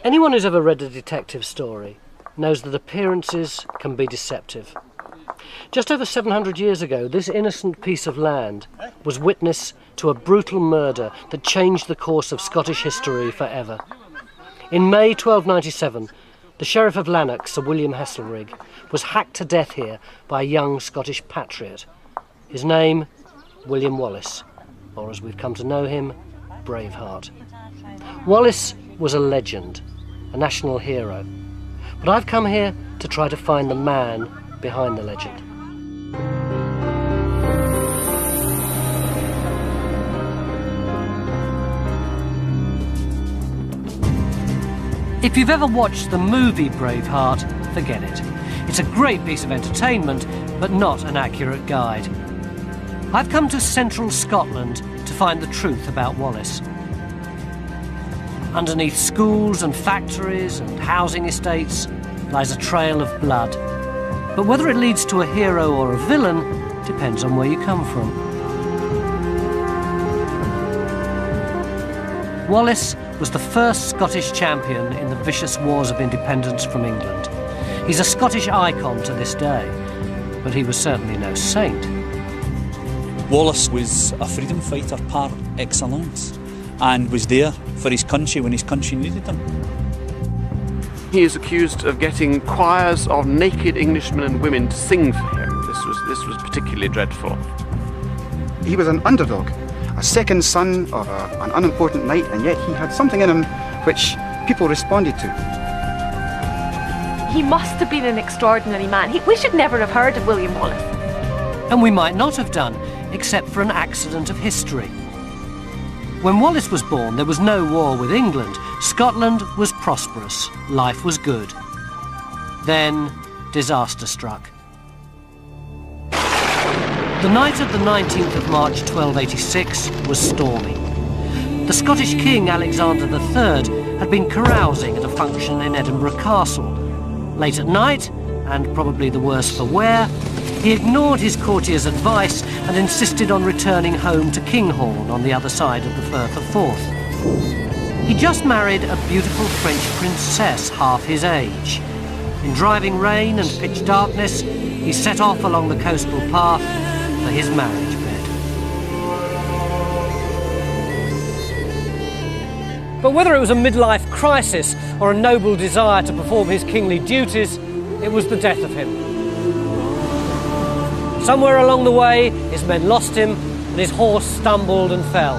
Anyone who's ever read a detective story knows that appearances can be deceptive. Just over 700 years ago, this innocent piece of land was witness to a brutal murder that changed the course of Scottish history forever. In May 1297, the Sheriff of Lanark, Sir William Heselrigg, was hacked to death here by a young Scottish patriot. His name, William Wallace, or as we've come to know him, Braveheart. Wallace was a legend, a national hero. But I've come here to try to find the man behind the legend. If you've ever watched the movie Braveheart, forget it. It's a great piece of entertainment, but not an accurate guide. I've come to central Scotland to find the truth about Wallace. Underneath schools and factories and housing estates lies a trail of blood. But whether it leads to a hero or a villain depends on where you come from. Wallace was the first Scottish champion in the vicious wars of independence from England. He's a Scottish icon to this day, but he was certainly no saint. Wallace was a freedom fighter par excellence and was there for his country when his country needed him. He is accused of getting choirs of naked Englishmen and women to sing for him. This was particularly dreadful. He was an underdog, a second son of an unimportant knight, and yet he had something in him which people responded to. He must have been an extraordinary man. We should never have heard of William Wallace. And we might not have done, except for an accident of history. When Wallace was born, there was no war with England. Scotland was prosperous. Life was good. Then, disaster struck. The night of the 19th of March 1286 was stormy. The Scottish King Alexander III had been carousing at a function in Edinburgh Castle. Late at night, and probably the worse for wear, he ignored his courtiers' advice and insisted on returning home to Kinghorn on the other side of the Firth of Forth. He just married a beautiful French princess half his age. In driving rain and pitch darkness, he set off along the coastal path for his marriage bed. But whether it was a midlife crisis or a noble desire to perform his kingly duties, it was the death of him. Somewhere along the way, his men lost him and his horse stumbled and fell.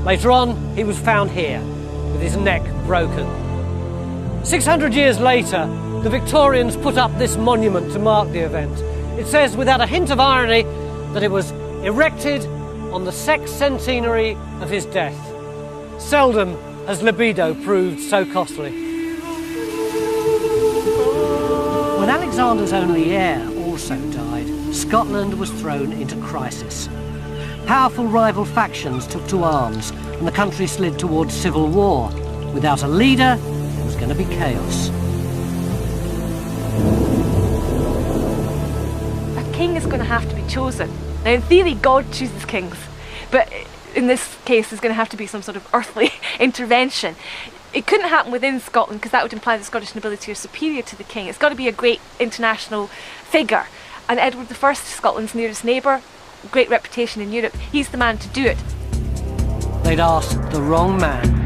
Later on, he was found here, with his neck broken. 600 years later, the Victorians put up this monument to mark the event. It says, without a hint of irony, that it was erected on the sexcentenary of his death. Seldom has libido proved so costly. When Alexander's only heir also died, Scotland was thrown into crisis. Powerful rival factions took to arms, and the country slid towards civil war. Without a leader, there was going to be chaos. A king is going to have to be chosen. Now, in theory, God chooses kings, but in this case, there's going to have to be some sort of earthly intervention. It couldn't happen within Scotland because that would imply the Scottish nobility are superior to the king. It's got to be a great international figure. And Edward I, Scotland's nearest neighbour, great reputation in Europe, he's the man to do it. They'd asked the wrong man.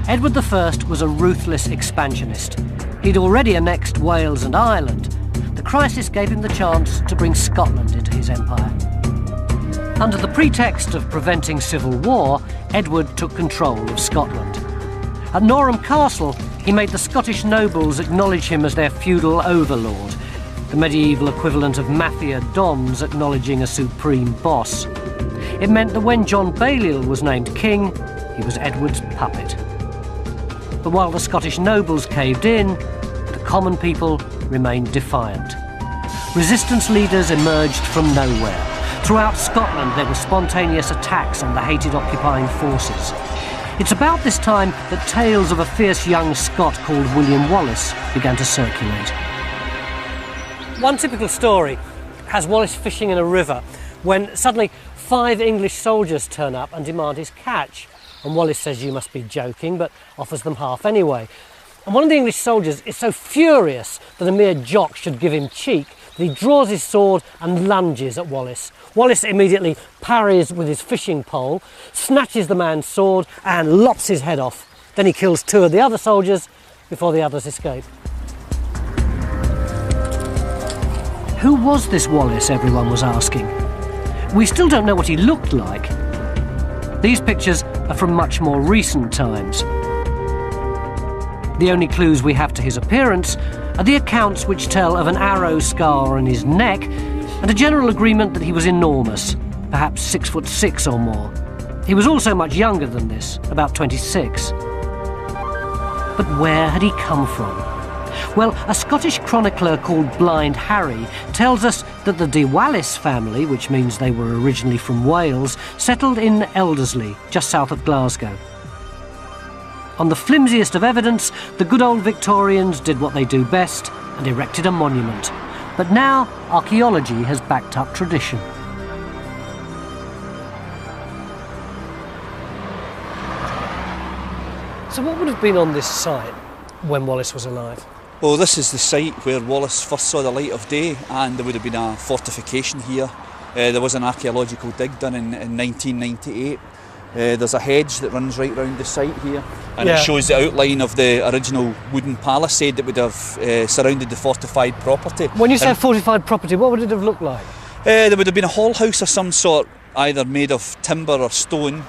Edward I was a ruthless expansionist. He'd already annexed Wales and Ireland. The crisis gave him the chance to bring Scotland into his empire. Under the pretext of preventing civil war, Edward took control of Scotland. At Norham Castle, he made the Scottish nobles acknowledge him as their feudal overlord, the medieval equivalent of mafia dons acknowledging a supreme boss. It meant that when John Balliol was named king, he was Edward's puppet. But while the Scottish nobles caved in, the common people remained defiant. Resistance leaders emerged from nowhere. Throughout Scotland, there were spontaneous attacks on the hated occupying forces. It's about this time that tales of a fierce young Scot called William Wallace began to circulate. One typical story has Wallace fishing in a river when suddenly 5 English soldiers turn up and demand his catch. and Wallace says you must be joking, but offers them half anyway. And one of the English soldiers is so furious that a mere jock should give him cheek that he draws his sword and lunges at Wallace. Wallace immediately parries with his fishing pole, snatches the man's sword and lops his head off. Then he kills 2 of the other soldiers before the others escape. Who was this Wallace, everyone was asking? We still don't know what he looked like. These pictures are from much more recent times. The only clues we have to his appearance are the accounts which tell of an arrow scar on his neck and a general agreement that he was enormous, perhaps 6'6" or more. He was also much younger than this, about 26. But where had he come from? Well, a Scottish chronicler called Blind Harry tells us that the de Wallace family, which means they were originally from Wales, settled in Elderslie, just south of Glasgow. On the flimsiest of evidence, the good old Victorians did what they do best and erected a monument. But now, archaeology has backed up tradition. So what would have been on this site when Wallace was alive? Well, this is the site where Wallace first saw the light of day, and there would have been a fortification here. There was an archaeological dig done in 1998. There's a hedge that runs right round the site here, and it shows the outline of the original wooden palisade that would have surrounded the fortified property. When you say fortified property, what would it have looked like? There would have been a hall house of some sort, either made of timber or stone,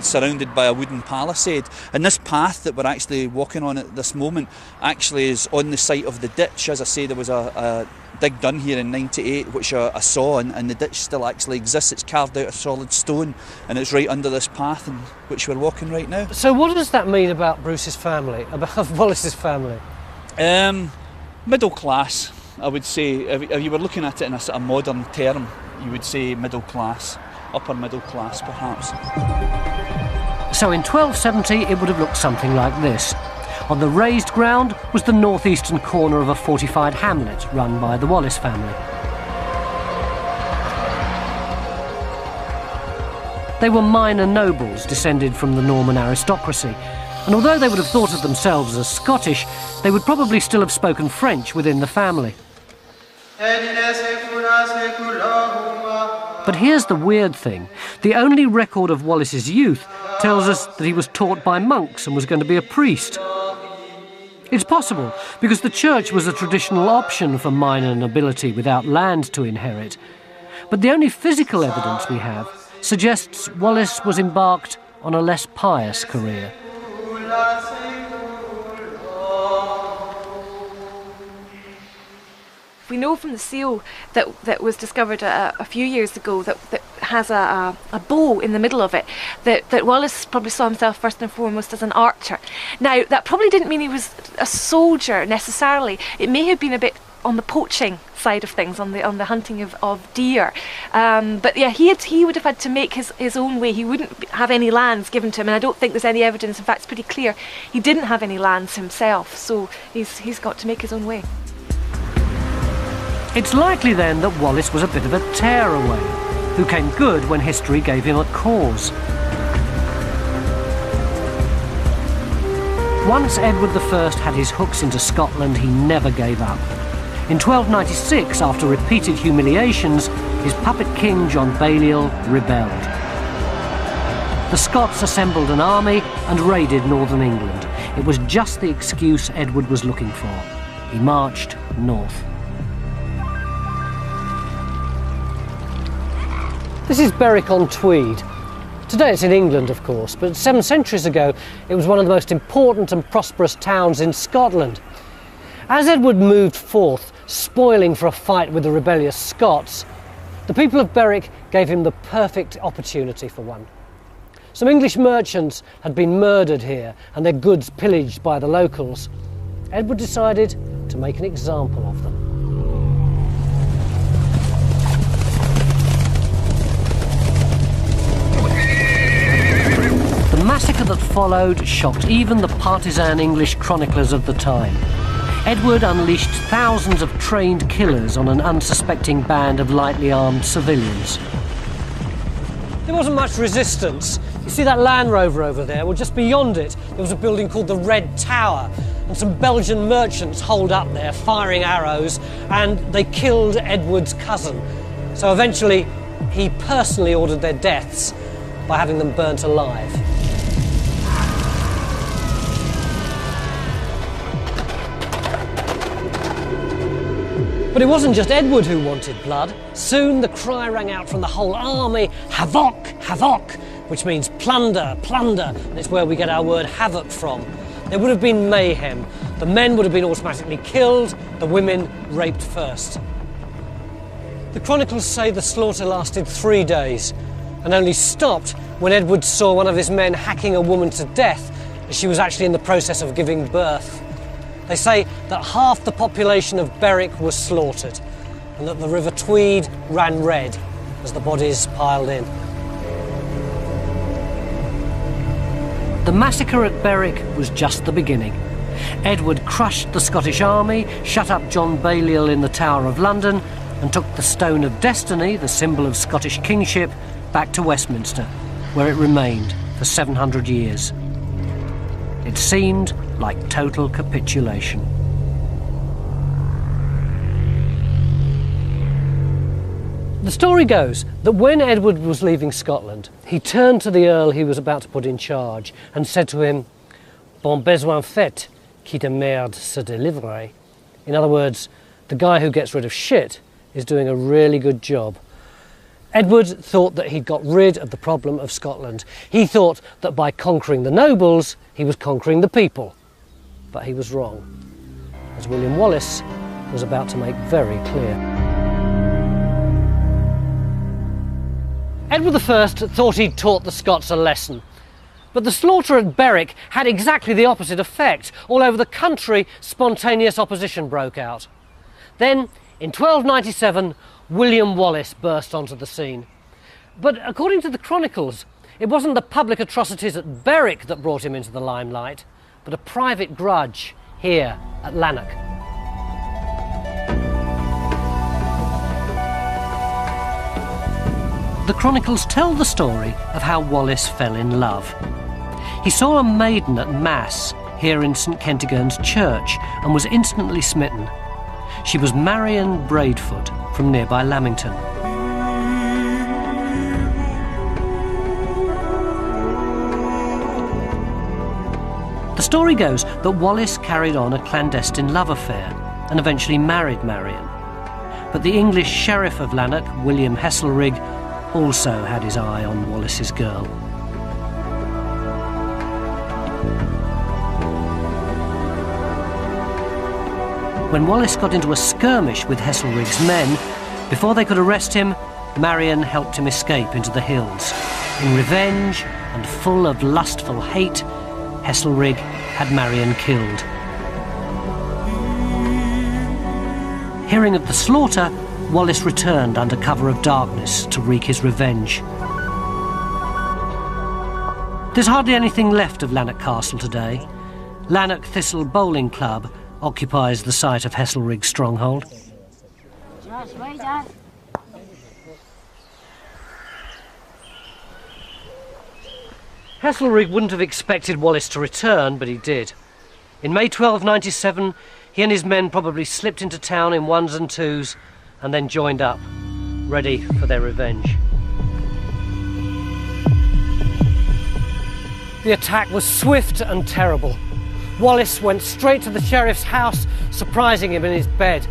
surrounded by a wooden palisade. And this path that we're actually walking on at this moment actually is on the site of the ditch. As I say, there was a dig done here in 98, which I saw, and the ditch still actually exists. It's carved out of solid stone, and it's right under this path in which we're walking right now. So what does that mean about Bruce's family, about Wallace's family? Middle class, I would say. If you were looking at it in a sort of modern term, you would say middle class. Upper middle class, perhaps. So in 1270 it would have looked something like this. On the raised ground was the northeastern corner of a fortified hamlet run by the Wallace family. They were minor nobles descended from the Norman aristocracy, and although they would have thought of themselves as Scottish, they would probably still have spoken French within the family. But here's the weird thing. The only record of Wallace's youth tells us that he was taught by monks and was going to be a priest. It's possible, because the church was a traditional option for minor nobility without land to inherit. But the only physical evidence we have suggests Wallace was embarked on a less pious career. We know from the seal that was discovered a few years ago that has a bow in the middle of it, that Wallace probably saw himself first and foremost as an archer. Now, that probably didn't mean he was a soldier necessarily. It may have been a bit on the poaching side of things, on the hunting of deer. But yeah, he would have had to make his own way. He wouldn't have any lands given to him, and I don't think there's any evidence. In fact, it's pretty clear he didn't have any lands himself, so he's got to make his own way. It's likely then that Wallace was a bit of a tearaway, who came good when history gave him a cause. Once Edward I had his hooks into Scotland, he never gave up. In 1296, after repeated humiliations, his puppet king John Balliol rebelled. The Scots assembled an army and raided northern England. It was just the excuse Edward was looking for. He marched north. This is Berwick-on-Tweed. Today it's in England, of course, but 7 centuries ago it was one of the most important and prosperous towns in Scotland. As Edward moved forth, spoiling for a fight with the rebellious Scots, the people of Berwick gave him the perfect opportunity for one. Some English merchants had been murdered here and their goods pillaged by the locals. Edward decided to make an example of them. The massacre that followed shocked even the partisan English chroniclers of the time. Edward unleashed thousands of trained killers on an unsuspecting band of lightly armed civilians. There wasn't much resistance. You see that Land Rover over there? Well, just beyond it, there was a building called the Red Tower, and some Belgian merchants holed up there, firing arrows, and they killed Edward's cousin. So eventually, he personally ordered their deaths by having them burnt alive. But it wasn't just Edward who wanted blood. Soon the cry rang out from the whole army, havoc, havoc, which means plunder, plunder, and it's where we get our word havoc from. There would have been mayhem. The men would have been automatically killed, the women raped first. The chronicles say the slaughter lasted 3 days and only stopped when Edward saw one of his men hacking a woman to death as she was actually in the process of giving birth. They say that half the population of Berwick was slaughtered and that the River Tweed ran red as the bodies piled in. The massacre at Berwick was just the beginning. Edward crushed the Scottish army, shut up John Balliol in the Tower of London, and took the Stone of Destiny, the symbol of Scottish kingship, back to Westminster, where it remained for 700 years. It seemed like total capitulation. The story goes that when Edward was leaving Scotland, he turned to the Earl he was about to put in charge and said to him, "Bon besoin fait, qui de merde se délivre." In other words, the guy who gets rid of shit is doing a really good job. Edward thought that he'd got rid of the problem of Scotland. He thought that by conquering the nobles, he was conquering the people. But he was wrong, as William Wallace was about to make very clear. Edward I thought he'd taught the Scots a lesson. But the slaughter at Berwick had exactly the opposite effect. All over the country, spontaneous opposition broke out. Then, in 1297, William Wallace burst onto the scene. But according to the chronicles, it wasn't the public atrocities at Berwick that brought him into the limelight, but a private grudge here at Lanark. The chronicles tell the story of how Wallace fell in love. He saw a maiden at Mass here in St Kentigern's church and was instantly smitten. She was Marion Braidfoot from nearby Lamington. The story goes that Wallace carried on a clandestine love affair and eventually married Marion. But the English sheriff of Lanark, William Heselrigg, also had his eye on Wallace's girl. When Wallace got into a skirmish with Heselrigg's men, before they could arrest him, Marion helped him escape into the hills. In revenge and full of lustful hate, Heselrigg had Marion killed. Hearing of the slaughter, Wallace returned under cover of darkness to wreak his revenge. There's hardly anything left of Lanark Castle today. Lanark Thistle Bowling Club occupies the site of Heselrigg's stronghold. Heselrigg wouldn't have expected Wallace to return, but he did. In May 1297, he and his men probably slipped into town in ones and twos and then joined up, ready for their revenge. The attack was swift and terrible. Wallace went straight to the sheriff's house, surprising him in his bed.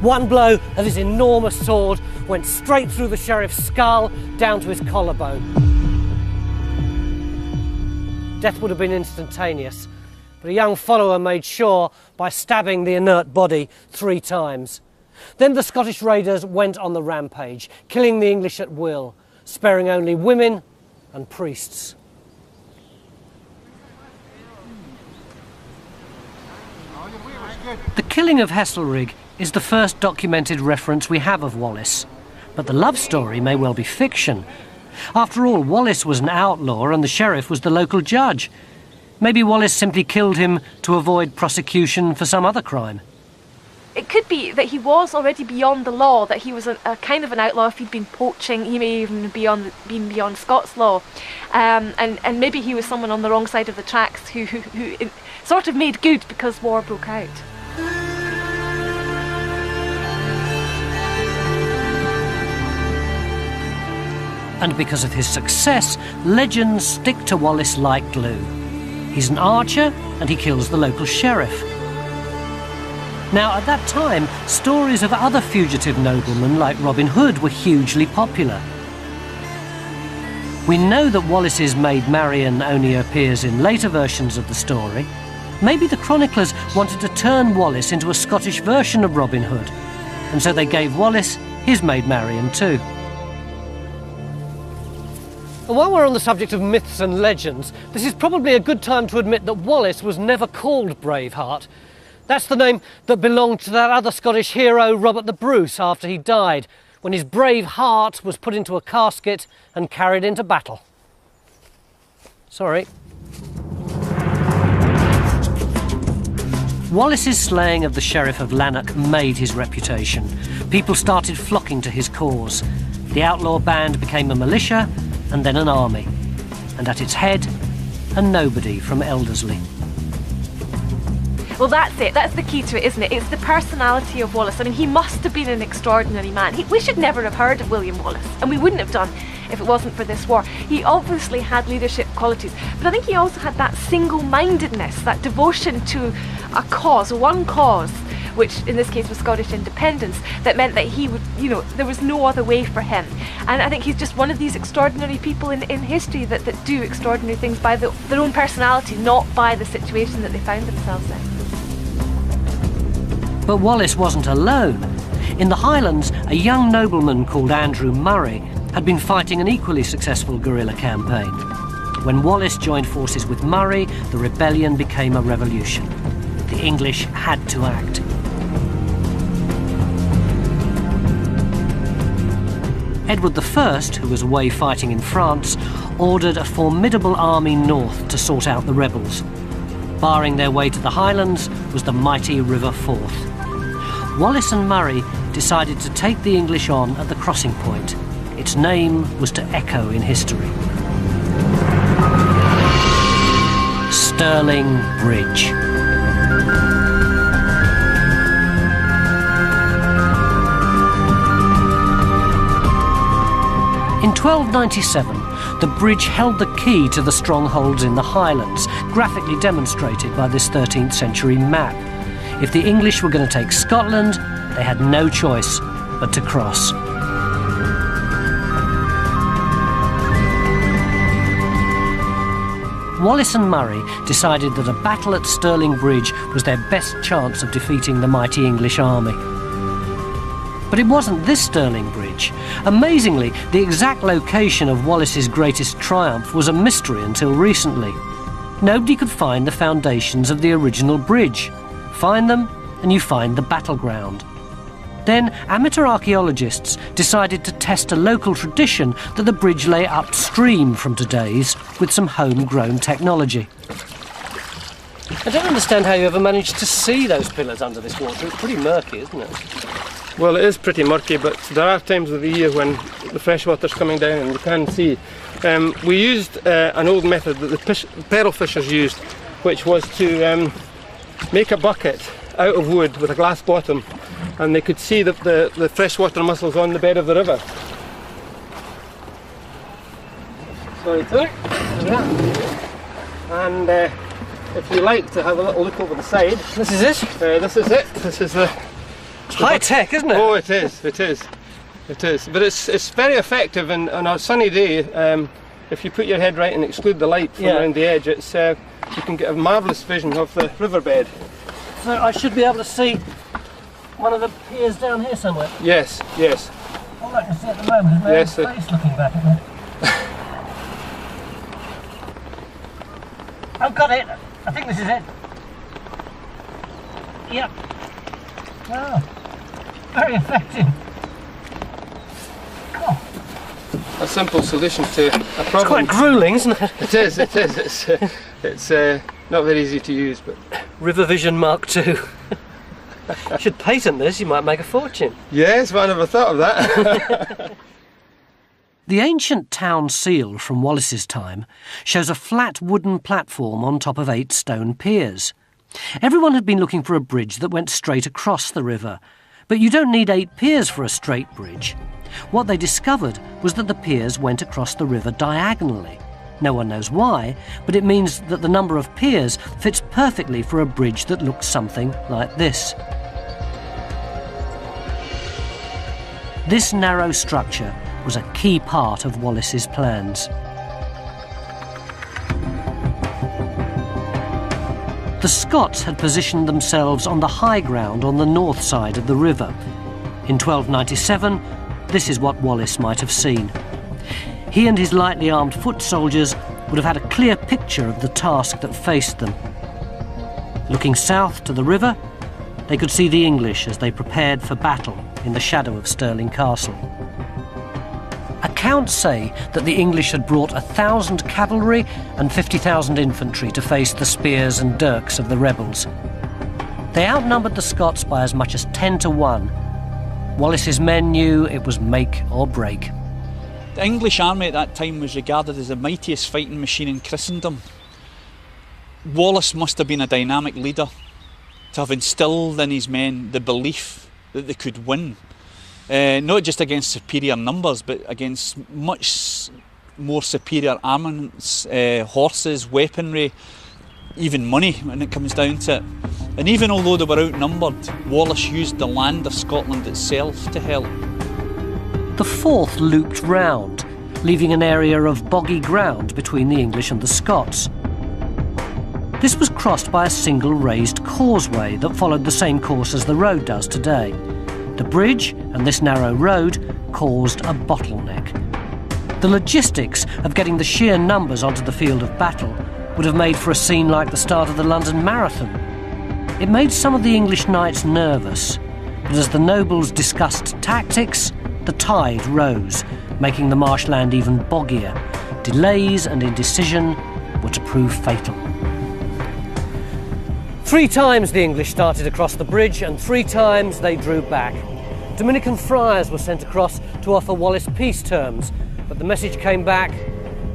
One blow of his enormous sword went straight through the sheriff's skull, down to his collarbone. Death would have been instantaneous, but a young follower made sure by stabbing the inert body 3 times. Then the Scottish raiders went on the rampage, killing the English at will, sparing only women and priests. The killing of Heselrigg is the first documented reference we have of Wallace, but the love story may well be fiction. After all, Wallace was an outlaw and the sheriff was the local judge. Maybe Wallace simply killed him to avoid prosecution for some other crime. it could be that he was already beyond the law, that he was a kind of an outlaw. If he'd been poaching, he may even been beyond Scots law, and maybe he was someone on the wrong side of the tracks who sort of made good because war broke out. And because of his success, legends stick to Wallace like glue. He's an archer and he kills the local sheriff. Now, at that time, stories of other fugitive noblemen like Robin Hood were hugely popular. We know that Wallace's maid Marian only appears in later versions of the story. Maybe the chroniclers wanted to turn Wallace into a Scottish version of Robin Hood, and so they gave Wallace his maid Marian too. And while we're on the subject of myths and legends, this is probably a good time to admit that Wallace was never called Braveheart. That's the name that belonged to that other Scottish hero, Robert the Bruce, after he died, when his brave heart was put into a casket and carried into battle. Sorry. Wallace's slaying of the Sheriff of Lanark made his reputation. People started flocking to his cause. The outlaw band became a militia, and then an army, and at its head, a nobody from Elderslie. Well, that's it. That's the key to it, isn't it? It's the personality of Wallace. I mean, he must have been an extraordinary man. We should never have heard of William Wallace, and we wouldn't have done if it wasn't for this war. He obviously had leadership qualities, but I think he also had that single-mindedness, that devotion to a cause, one cause, which in this case was Scottish independence, that meant that he would, there was no other way for him. And I think he's just one of these extraordinary people in history that do extraordinary things by their own personality, not by the situation that they found themselves in. But Wallace wasn't alone. In the Highlands, a young nobleman called Andrew Murray had been fighting an equally successful guerrilla campaign. When Wallace joined forces with Murray, the rebellion became a revolution. The English had to act. Edward I, who was away fighting in France, ordered a formidable army north to sort out the rebels. Barring their way to the Highlands was the mighty River Forth. Wallace and Murray decided to take the English on at the crossing point. Its name was to echo in history. Stirling Bridge. In 1297, the bridge held the key to the strongholds in the Highlands, graphically demonstrated by this 13th century map. If the English were going to take Scotland, they had no choice but to cross. Wallace and Murray decided that a battle at Stirling Bridge was their best chance of defeating the mighty English army. But it wasn't this Stirling Bridge. Amazingly, the exact location of Wallace's greatest triumph was a mystery until recently. Nobody could find the foundations of the original bridge. Find them, and you find the battleground. Then amateur archaeologists decided to test a local tradition that the bridge lay upstream from today's with some homegrown technology. I don't understand how you ever managed to see those pillars under this water. It's pretty murky, isn't it? Well, it is pretty murky, but there are times of the year when the fresh water's coming down and you can see. We used an old method that the pearl fishers used, which was to make a bucket out of wood with a glass bottom, and they could see the freshwater mussels on the bed of the river. Sorry, Tony. And if you like to have a little look over the side, This is it? this is it. This is the High tech, isn't it? Oh, it is. It is. It is. But it's very effective, and on a sunny day, if you put your head right and exclude the light from around the edge, it's you can get a marvellous vision of the riverbed. So I should be able to see one of the piers down here somewhere. Yes, yes. All I can see at the moment is my own face looking back at me. I've got it. I think this is it. Yep. Wow. Very effective. Oh. A simple solution to a problem. It's quite gruelling, isn't it? It is. It is. It's not very easy to use, but River Vision Mark II. Should patent this, you might make a fortune. Yes, well, I never thought of that. The ancient town seal from Wallace's time shows a flat wooden platform on top of 8 stone piers. Everyone had been looking for a bridge that went straight across the river, but you don't need 8 piers for a straight bridge. What they discovered was that the piers went across the river diagonally. No one knows why, but it means that the number of piers fits perfectly for a bridge that looks something like this. This narrow structure was a key part of Wallace's plans. The Scots had positioned themselves on the high ground on the north side of the river. In 1297, this is what Wallace might have seen. He and his lightly armed foot soldiers would have had a clear picture of the task that faced them. Looking south to the river, they could see the English as they prepared for battle in the shadow of Stirling Castle. Accounts say that the English had brought 1,000 cavalry and 50,000 infantry to face the spears and dirks of the rebels. They outnumbered the Scots by as much as 10 to 1. Wallace's men knew it was make or break. The English army at that time was regarded as the mightiest fighting machine in Christendom. Wallace must have been a dynamic leader to have instilled in his men the belief that they could win. Not just against superior numbers, but against much more superior armaments, horses, weaponry, even money when it comes down to it. And even although they were outnumbered, Wallace used the land of Scotland itself to help. The 4th looped round, leaving an area of boggy ground between the English and the Scots. This was crossed by a single raised causeway that followed the same course as the road does today. The bridge and this narrow road caused a bottleneck. The logistics of getting the sheer numbers onto the field of battle would have made for a scene like the start of the London Marathon. It made some of the English knights nervous, but as the nobles discussed tactics, the tide rose, making the marshland even boggier. Delays and indecision were to prove fatal. 3 times the English started across the bridge, and 3 times they drew back. Dominican friars were sent across to offer Wallace peace terms, but the message came back: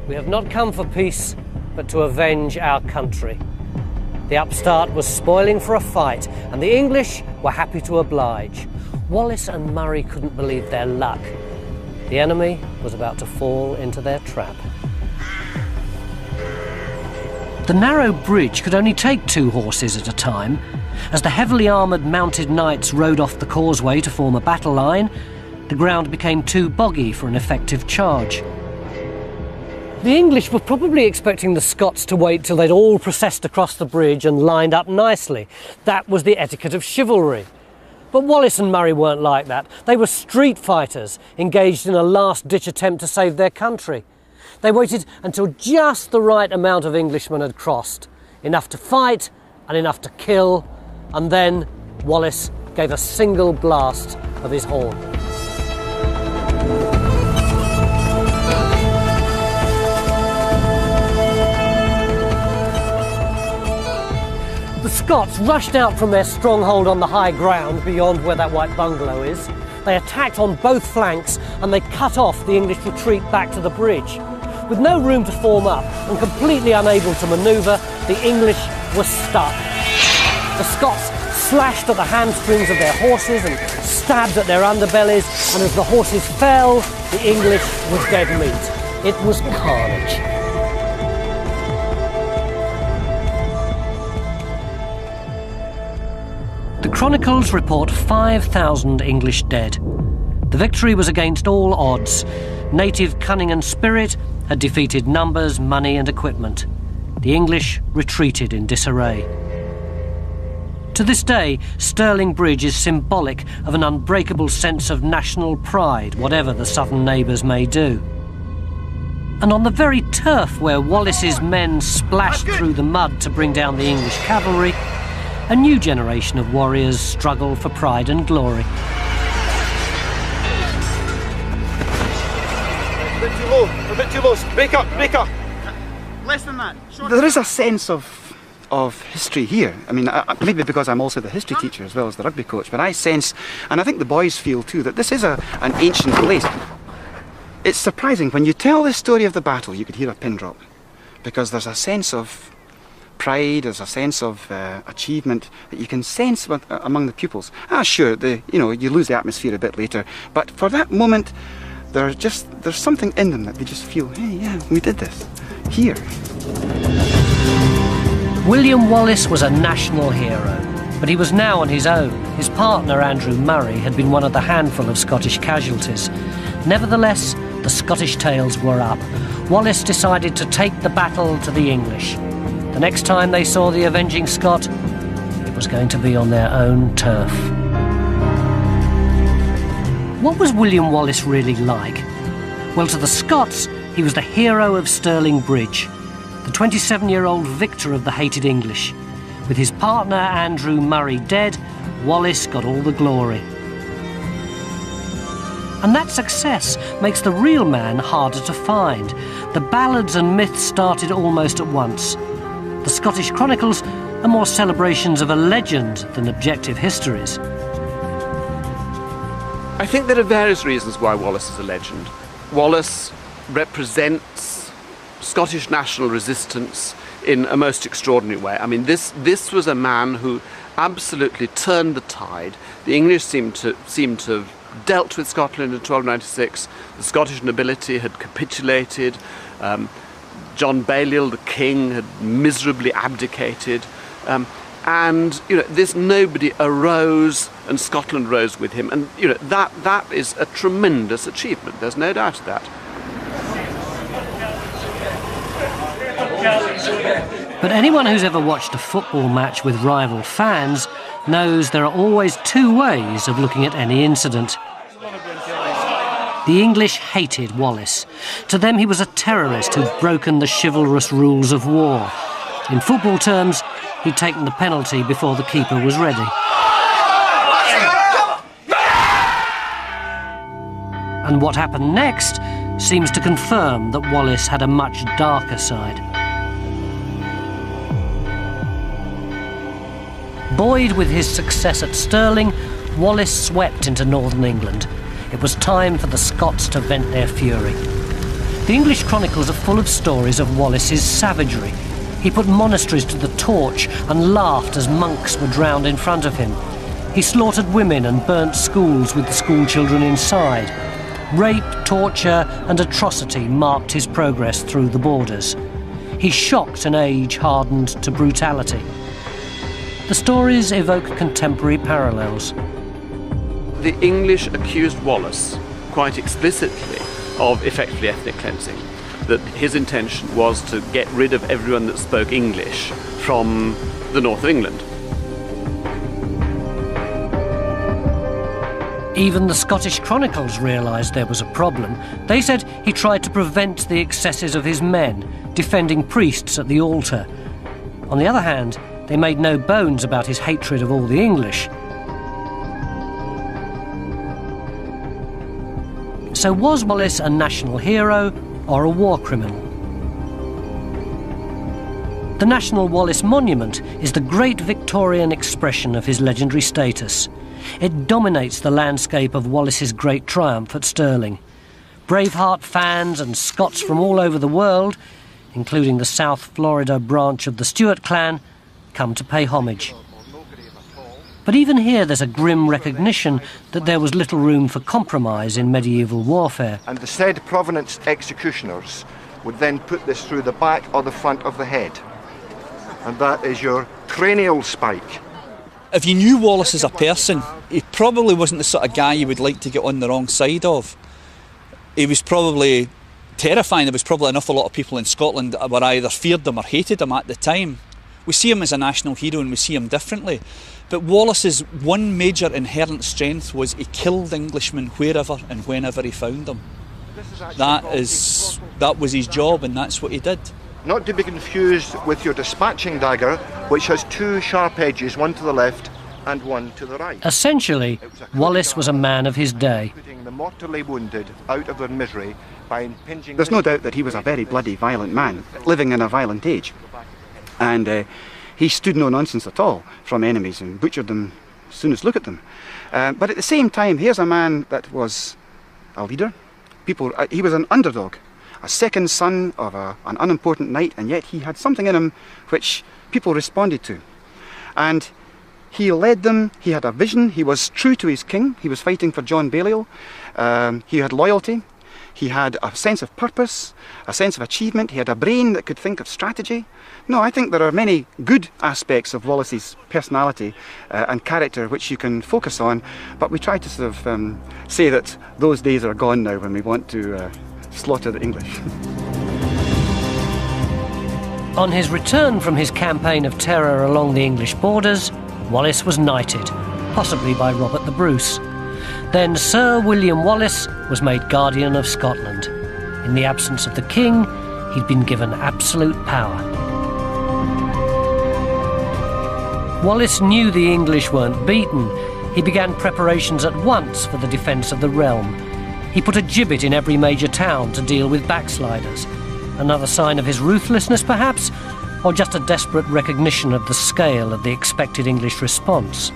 "We have not come for peace, but to avenge our country." The upstart was spoiling for a fight, and the English were happy to oblige. Wallace and Murray couldn't believe their luck. The enemy was about to fall into their trap. The narrow bridge could only take 2 horses at a time. As the heavily armoured mounted knights rode off the causeway to form a battle line, the ground became too boggy for an effective charge. The English were probably expecting the Scots to wait till they'd all processed across the bridge and lined up nicely. That was the etiquette of chivalry. But Wallace and Murray weren't like that. They were street fighters, engaged in a last-ditch attempt to save their country. They waited until just the right amount of Englishmen had crossed, enough to fight and enough to kill, and then Wallace gave a single blast of his horn. The Scots rushed out from their stronghold on the high ground beyond where that white bungalow is. They attacked on both flanks and they cut off the English retreat back to the bridge. With no room to form up and completely unable to manoeuvre, the English were stuck. The Scots slashed at the hamstrings of their horses and stabbed at their underbellies, and as the horses fell, the English were dead meat. It was carnage. The chronicles report 5,000 English dead. The victory was against all odds. Native cunning and spirit had defeated numbers, money and equipment. The English retreated in disarray. To this day, Stirling Bridge is symbolic of an unbreakable sense of national pride, whatever the southern neighbours may do. And on the very turf where Wallace's men splashed through the mud to bring down the English cavalry, a new generation of warriors struggle for pride and glory. A bit too low, a bit too low. Break up, break up. There is a sense of of history here. I mean, maybe because I'm also the history teacher as well as the rugby coach, but I sense, and I think the boys feel too, that this is an ancient place. It's surprising, when you tell the story of the battle, you could hear a pin drop, because there's a sense of pride, there's a sense of achievement that you can sense among the pupils. Sure, you lose the atmosphere a bit later, but for that moment, there's something in them that they just feel, hey, yeah, we did this here. William Wallace was a national hero, but he was now on his own. His partner, Andrew Murray, had been one of the handful of Scottish casualties. Nevertheless, the Scottish tales were up. Wallace decided to take the battle to the English. The next time they saw the avenging Scot, it was going to be on their own turf. What was William Wallace really like? Well, to the Scots, he was the hero of Stirling Bridge, the 27-year-old victor of the hated English. With his partner Andrew Murray dead, Wallace got all the glory. And that success makes the real man harder to find. The ballads and myths started almost at once. The Scottish chronicles are more celebrations of a legend than objective histories. I think there are various reasons why Wallace is a legend. Wallace represents Scottish national resistance in a most extraordinary way. I mean, this was a man who absolutely turned the tide. The English seemed to have dealt with Scotland in 1296. The Scottish nobility had capitulated. John Balliol, the king, had miserably abdicated. And this nobody arose, and Scotland rose with him. And that is a tremendous achievement. There's no doubt of that. But anyone who's ever watched a football match with rival fans knows there are always two ways of looking at any incident. The English hated Wallace. To them, he was a terrorist who'd broken the chivalrous rules of war. In football terms, he'd taken the penalty before the keeper was ready. And what happened next seems to confirm that Wallace had a much darker side. Buoyed with his success at Stirling, Wallace swept into northern England. It was time for the Scots to vent their fury. The English chronicles are full of stories of Wallace's savagery. He put monasteries to the torch and laughed as monks were drowned in front of him. He slaughtered women and burnt schools with the schoolchildren inside. Rape, torture and atrocity marked his progress through the borders. He shocked an age hardened to brutality. The stories evoke contemporary parallels. The English accused Wallace quite explicitly of effectively ethnic cleansing, that his intention was to get rid of everyone that spoke English from the north of England. Even the Scottish chronicles realised there was a problem. They said he tried to prevent the excesses of his men, defending priests at the altar. On the other hand, they made no bones about his hatred of all the English. So was Wallace a national hero or a war criminal? The National Wallace Monument is the great Victorian expression of his legendary status. It dominates the landscape of Wallace's great triumph at Stirling. Braveheart fans and Scots from all over the world, including the South Florida branch of the Stuart clan, come to pay homage. But even here there's a grim recognition that there was little room for compromise in medieval warfare. And the said Provenance executioners would then put this through the back or the front of the head. And that is your cranial spike. If you knew Wallace as a person, he probably wasn't the sort of guy you would like to get on the wrong side of. He was probably terrifying. There was probably an awful lot of people in Scotland that were either feared him or hated him at the time. We see him as a national hero and we see him differently. But Wallace's one major inherent strength was he killed Englishmen wherever and whenever he found them. That was his job, and that's what he did. Not to be confused with your dispatching dagger, which has two sharp edges, one to the left and one to the right. Essentially, Wallace was a man of his day. Putting the mortally wounded out of their misery by impinging... There's no doubt that he was a very bloody, violent man, living in a violent age. And He stood no nonsense at all from enemies and butchered them as soon as look at them. But at the same time, here's a man that was a leader. He was an underdog, a second son of an unimportant knight, and yet he had something in him which people responded to. And he led them, he had a vision, he was true to his king, he was fighting for John Balliol, he had loyalty, he had a sense of purpose, a sense of achievement, he had a brain that could think of strategy. No, I think there are many good aspects of Wallace's personality and character which you can focus on, but we try to sort of say that those days are gone now when we want to slaughter the English. On his return from his campaign of terror along the English borders, Wallace was knighted, possibly by Robert the Bruce. Then Sir William Wallace was made Guardian of Scotland. In the absence of the king, he'd been given absolute power. Wallace knew the English weren't beaten. He began preparations at once for the defence of the realm. He put a gibbet in every major town to deal with backsliders. Another sign of his ruthlessness, perhaps, or just a desperate recognition of the scale of the expected English response.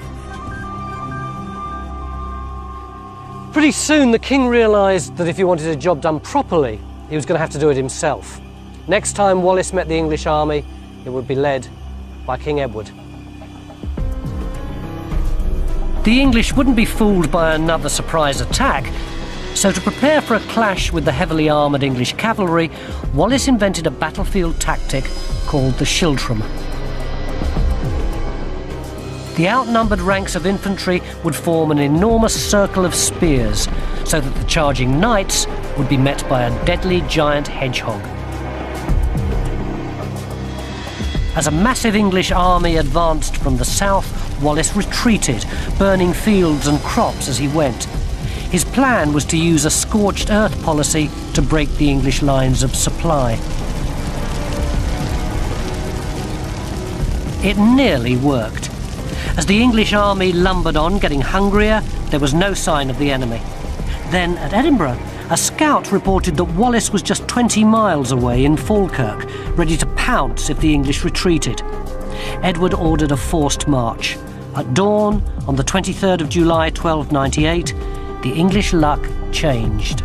Pretty soon the king realised that if he wanted a job done properly, he was going to have to do it himself. Next time Wallace met the English army, it would be led by King Edward. The English wouldn't be fooled by another surprise attack, so to prepare for a clash with the heavily armoured English cavalry, Wallace invented a battlefield tactic called the schiltrom. The outnumbered ranks of infantry would form an enormous circle of spears, so that the charging knights would be met by a deadly giant hedgehog. As a massive English army advanced from the south, Wallace retreated, burning fields and crops as he went. His plan was to use a scorched earth policy to break the English lines of supply. It nearly worked. As the English army lumbered on, getting hungrier, there was no sign of the enemy. Then, at Edinburgh, a scout reported that Wallace was just 20 miles away in Falkirk, ready to pounce if the English retreated. Edward ordered a forced march. At dawn, on the 23rd of July 1298, the English luck changed.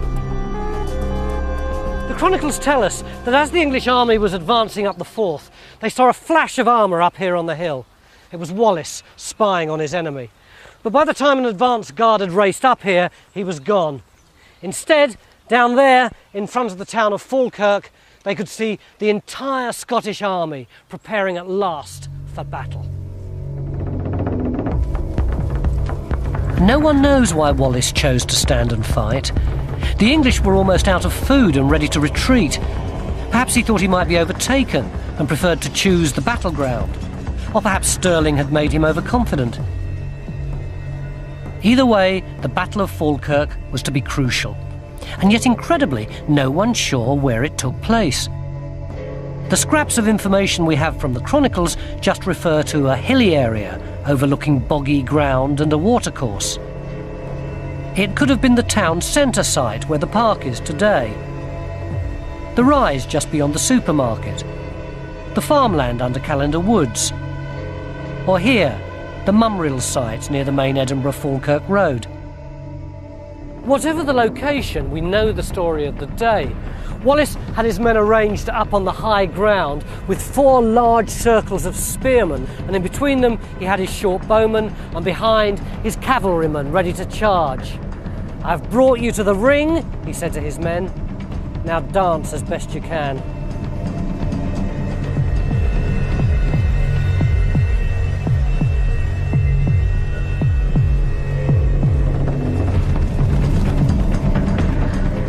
The chronicles tell us that as the English army was advancing up the Forth, they saw a flash of armour up here on the hill. It was Wallace spying on his enemy. But by the time an advance guard had raced up here, he was gone. Instead, down there, in front of the town of Falkirk, they could see the entire Scottish army preparing at last for battle. No one knows why Wallace chose to stand and fight. The English were almost out of food and ready to retreat. Perhaps he thought he might be overtaken and preferred to choose the battleground. Or perhaps Stirling had made him overconfident. Either way, the Battle of Falkirk was to be crucial. And yet, incredibly, no one's sure where it took place. The scraps of information we have from the chronicles just refer to a hilly area overlooking boggy ground and a watercourse. It could have been the town centre site where the park is today, the rise just beyond the supermarket, the farmland under Callender Woods, or here, the Mumrill site near the main Edinburgh Falkirk Road. Whatever the location, we know the story of the day. Wallace had his men arranged up on the high ground with 4 large circles of spearmen, and in between them he had his short bowmen, and behind his cavalrymen ready to charge. "I've brought you to the ring," he said to his men. "Now dance as best you can."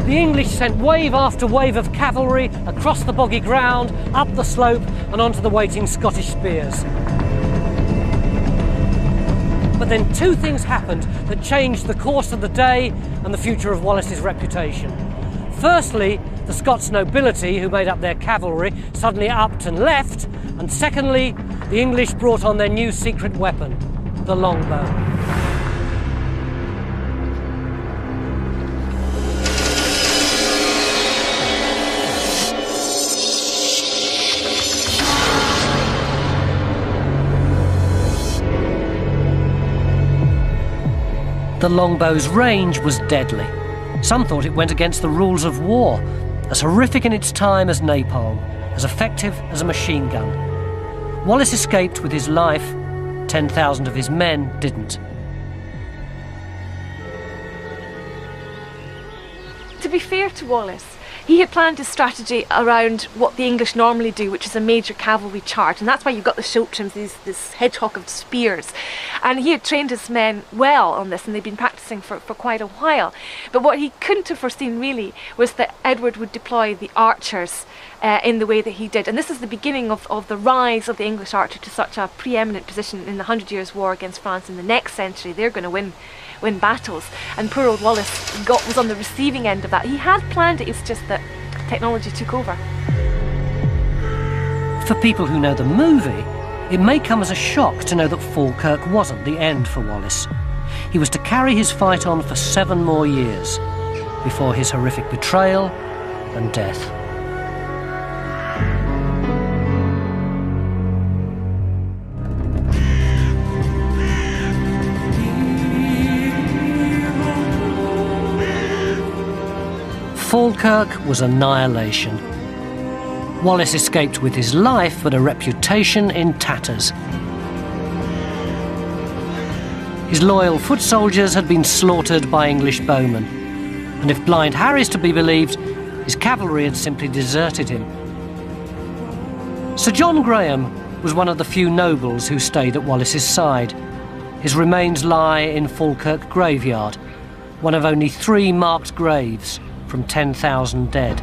The English sent wave after wave of cavalry across the boggy ground, up the slope and onto the waiting Scottish spears. But then 2 things happened that changed the course of the day and the future of Wallace's reputation. Firstly, the Scots nobility who made up their cavalry suddenly upped and left, and secondly, the English brought on their new secret weapon, the longbow. The longbow's range was deadly. Some thought it went against the rules of war, as horrific in its time as napalm, as effective as a machine gun. Wallace escaped with his life. 10,000 of his men didn't. To be fair to Wallace, he had planned his strategy around what the English normally do, which is a major cavalry charge, and that's why you've got the schultrums, this hedgehog of spears. And he had trained his men well on this, and they'd been practicing for quite a while. But what he couldn't have foreseen really was that Edward would deploy the archers in the way that he did. And this is the beginning of the rise of the English archer to such a preeminent position in the 100 Years' War against France in the next century. They're going to win battles, and poor old Wallace was on the receiving end of that. He had planned it, it's just that technology took over. For people who know the movie, it may come as a shock to know that Falkirk wasn't the end for Wallace. He was to carry his fight on for 7 more years, before his horrific betrayal and death. Falkirk was annihilation. Wallace escaped with his life, but a reputation in tatters. His loyal foot soldiers had been slaughtered by English bowmen, and if Blind Harry's to be believed, his cavalry had simply deserted him. Sir John Graham was one of the few nobles who stayed at Wallace's side. His remains lie in Falkirk graveyard, one of only 3 marked graves from 10,000 dead.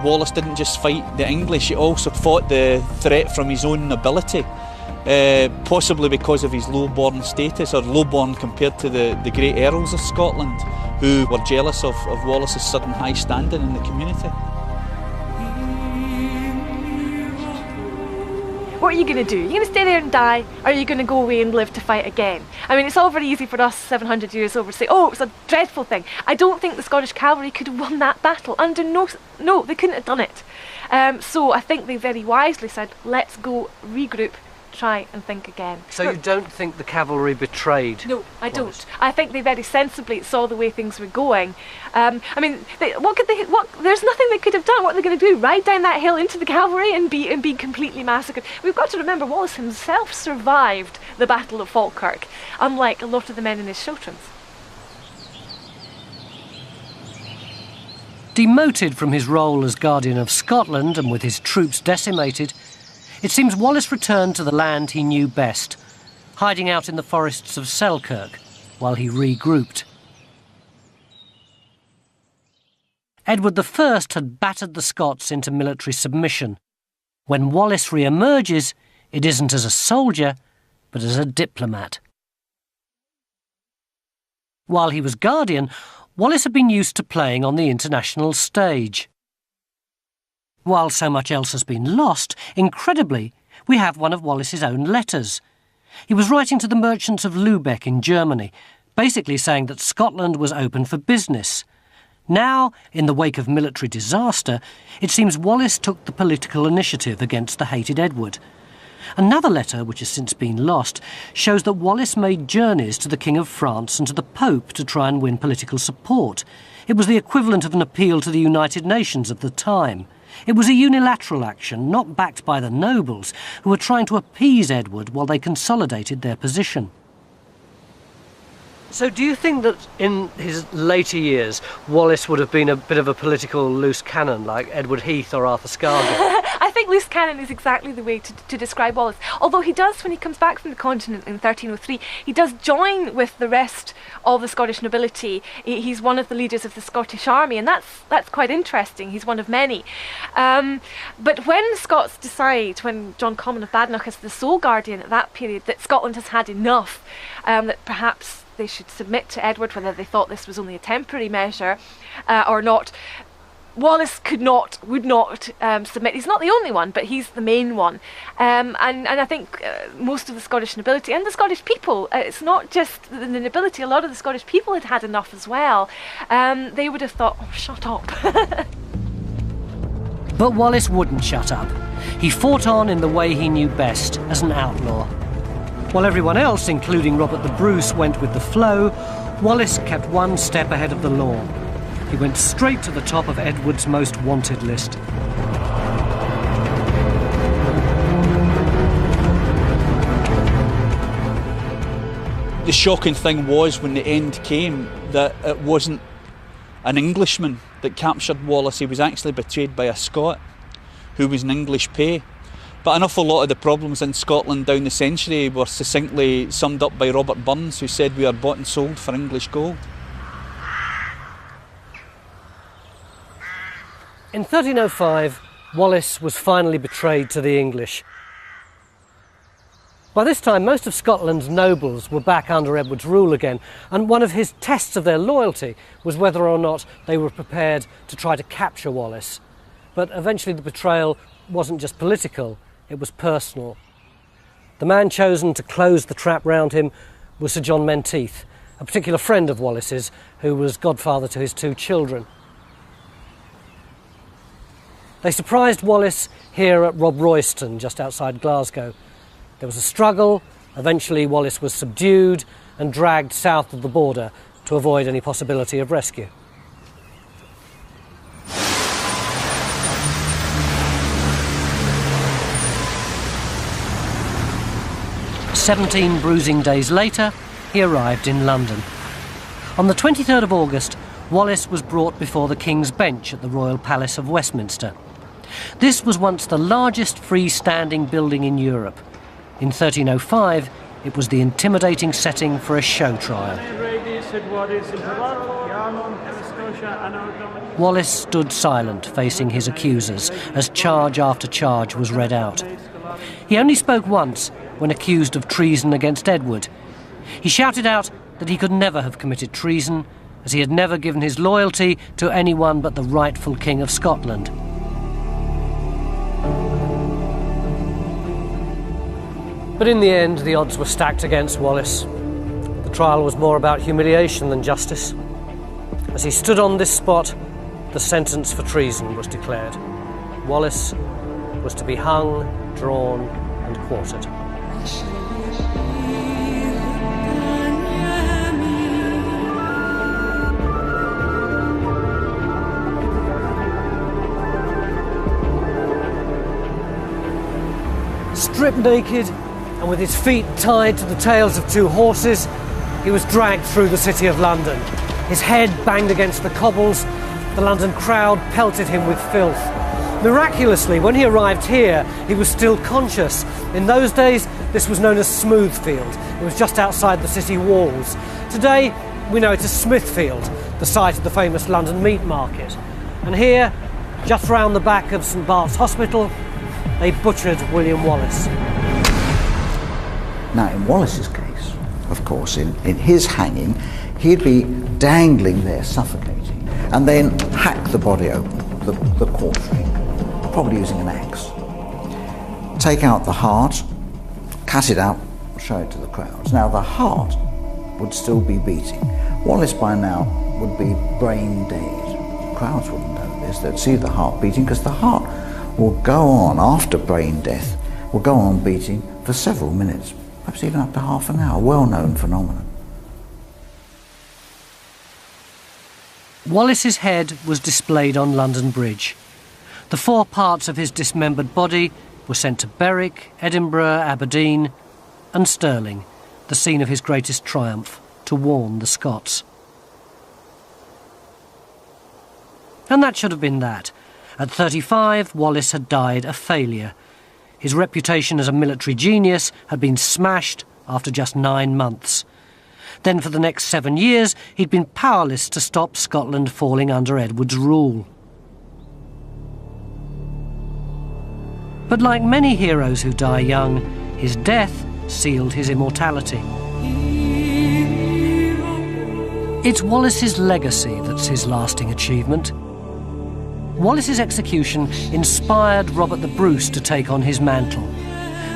Wallace didn't just fight the English, he also fought the threat from his own nobility, possibly because of his low-born status, or low-born compared to the great earls of Scotland, who were jealous of Wallace's sudden high standing in the community. What are you going to do? Are you going to stay there and die, or are you going to go away and live to fight again? I mean, it's all very easy for us 700 years over to say, oh, it was a dreadful thing. I don't think the Scottish cavalry could have won that battle. Under no, they couldn't have done it. So I think they very wisely said, let's go regroup, try and think again. So you don't think the cavalry betrayed? No, I don't. I think they very sensibly saw the way things were going. I mean, there's nothing they could have done. What are they going to do? Ride down that hill into the cavalry and be completely massacred? We've got to remember Wallace himself survived the Battle of Falkirk, unlike a lot of the men in his schultrums. Demoted from his role as Guardian of Scotland and with his troops decimated, it seems Wallace returned to the land he knew best, hiding out in the forests of Selkirk while he regrouped. Edward I had battered the Scots into military submission. When Wallace re-emerges, it isn't as a soldier, but as a diplomat. While he was Guardian, Wallace had been used to playing on the international stage. While so much else has been lost, incredibly, we have one of Wallace's own letters. He was writing to the merchants of Lubeck in Germany, basically saying that Scotland was open for business. Now, in the wake of military disaster, it seems Wallace took the political initiative against the hated Edward. Another letter, which has since been lost, shows that Wallace made journeys to the King of France and to the Pope to try and win political support. It was the equivalent of an appeal to the United Nations of the time. It was a unilateral action, not backed by the nobles, who were trying to appease Edward while they consolidated their position. So do you think that in his later years, Wallace would have been a bit of a political loose cannon, like Edward Heath or Arthur Scargill? I think loose cannon is exactly the way to describe Wallace. Although he does, when he comes back from the continent in 1303, he does join with the rest of the Scottish nobility. He's one of the leaders of the Scottish army, and that's quite interesting. He's one of many. But when the Scots decide, when John Comyn of Badenoch is the sole guardian at that period, that Scotland has had enough, that perhaps they should submit to Edward, whether they thought this was only a temporary measure or not, Wallace would not submit. He's not the only one, but he's the main one. And I think most of the Scottish nobility and the Scottish people, it's not just the nobility, a lot of the Scottish people had had enough as well. They would have thought, oh, shut up. But Wallace wouldn't shut up. He fought on in the way he knew best, as an outlaw. While everyone else, including Robert the Bruce, went with the flow, Wallace kept one step ahead of the law. He went straight to the top of Edward's most wanted list. The shocking thing was, when the end came, that it wasn't an Englishman that captured Wallace. He was actually betrayed by a Scot who was in English pay. But an awful lot of the problems in Scotland down the century were succinctly summed up by Robert Burns, who said, "We are bought and sold for English gold." In 1305, Wallace was finally betrayed to the English. By this time, most of Scotland's nobles were back under Edward's rule again, and one of his tests of their loyalty was whether or not they were prepared to try to capture Wallace. But eventually the betrayal wasn't just political, it was personal. The man chosen to close the trap round him was Sir John Menteith, a particular friend of Wallace's, who was godfather to his 2 children. They surprised Wallace here at Rob Royston, just outside Glasgow. There was a struggle. Eventually Wallace was subdued and dragged south of the border to avoid any possibility of rescue. "17 bruising days later, he arrived in London. On the 23rd of August, Wallace was brought before the King's Bench at the Royal Palace of Westminster. This was once the largest freestanding building in Europe. In 1305, it was the intimidating setting for a show trial. Wallace stood silent, facing his accusers, as charge after charge was read out. He only spoke once, when accused of treason against Edward. He shouted out that he could never have committed treason, as he had never given his loyalty to anyone but the rightful King of Scotland. But in the end, the odds were stacked against Wallace. The trial was more about humiliation than justice. As he stood on this spot, the sentence for treason was declared. Wallace was to be hung, drawn, and quartered. Stripped naked, and with his feet tied to the tails of 2 horses, he was dragged through the city of London. His head banged against the cobbles, the London crowd pelted him with filth. Miraculously, when he arrived here, he was still conscious. In those days, this was known as Smoothfield. It was just outside the city walls. Today, we know it as Smithfield, the site of the famous London meat market. And here, just round the back of St Bart's Hospital, they butchered William Wallace. Now, in Wallace's case, of course, in his hanging, he'd be dangling there, suffocating, and then hack the body open, the quartering, probably using an axe. Take out the heart, cut it out, show it to the crowds. Now, the heart would still be beating. Wallace by now would be brain dead. Crowds wouldn't know this. They'd see the heart beating, because the heart will go on, after brain death, will go on beating for several minutes, perhaps even up to half an hour, well-known phenomenon. Wallace's head was displayed on London Bridge. The 4 parts of his dismembered body were sent to Berwick, Edinburgh, Aberdeen and Stirling, the scene of his greatest triumph, to warn the Scots. And that should have been that. At 35, Wallace had died a failure. His reputation as a military genius had been smashed after just 9 months. Then for the next 7 years, he'd been powerless to stop Scotland falling under Edward's rule. But like many heroes who die young, his death sealed his immortality. It's Wallace's legacy that's his lasting achievement. Wallace's execution inspired Robert the Bruce to take on his mantle.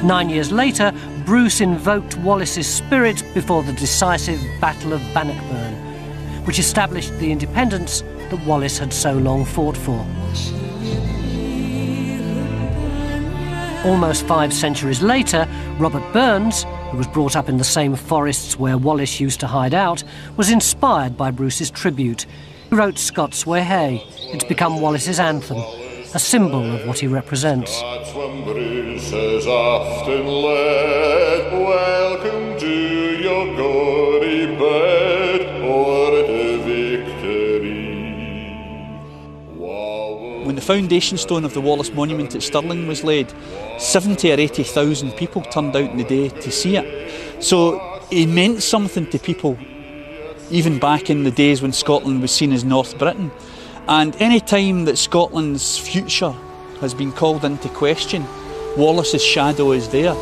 9 years later, Bruce invoked Wallace's spirit before the decisive Battle of Bannockburn, which established the independence that Wallace had so long fought for. Almost 5 centuries later, Robert Burns, who was brought up in the same forests where Wallace used to hide out, was inspired by Bruce's tribute. He wrote Scots Wha Hae. It's become Wallace's anthem, a symbol of what he represents. That's when Bruce has often led, welcome to your gory bed, or to victory. When the foundation stone of the Wallace Monument at Stirling was laid, 70 or 80,000 people turned out in the day to see it. So he meant something to people, even back in the days when Scotland was seen as North Britain. And any time that Scotland's future has been called into question, Wallace's shadow is there.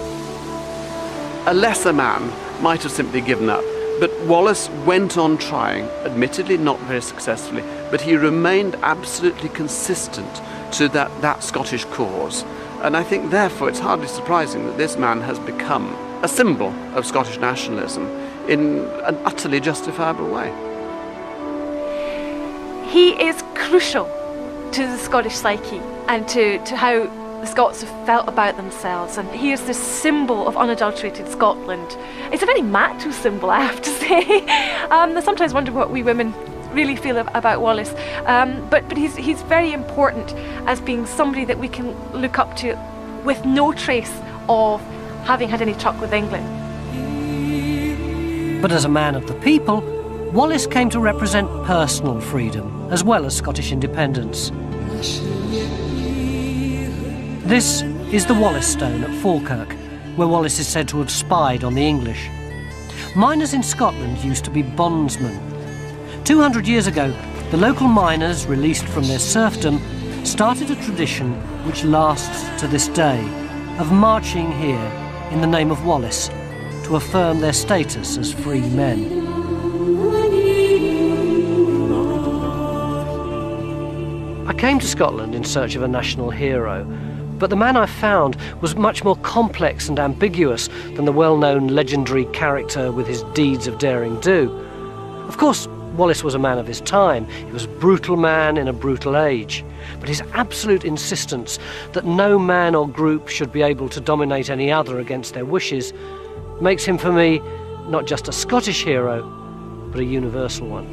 A lesser man might have simply given up, but Wallace went on trying, admittedly not very successfully, but he remained absolutely consistent to that Scottish cause. And I think therefore it's hardly surprising that this man has become a symbol of Scottish nationalism in an utterly justifiable way. He is crucial to the Scottish psyche and to how the Scots have felt about themselves, and he is the symbol of unadulterated Scotland. It's a very macho symbol, I have to say. I sometimes wonder what we women really feel about Wallace, but he's very important as being somebody that we can look up to with no trace of having had any truck with England. But as a man of the people, Wallace came to represent personal freedom as well as Scottish independence. This is the Wallace Stone at Falkirk, where Wallace is said to have spied on the English. Miners in Scotland used to be bondsmen. 200 years ago, the local miners, released from their serfdom, started a tradition which lasts to this day, of marching here in the name of Wallace to affirm their status as free men. I came to Scotland in search of a national hero, but the man I found was much more complex and ambiguous than the well-known legendary character with his deeds of daring do. Of course, Wallace was a man of his time. He was a brutal man in a brutal age. But his absolute insistence that no man or group should be able to dominate any other against their wishes makes him, for me, not just a Scottish hero, but a universal one.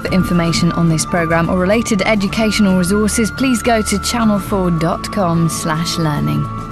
For information on this programme or related educational resources, please go to channel4.com/learning.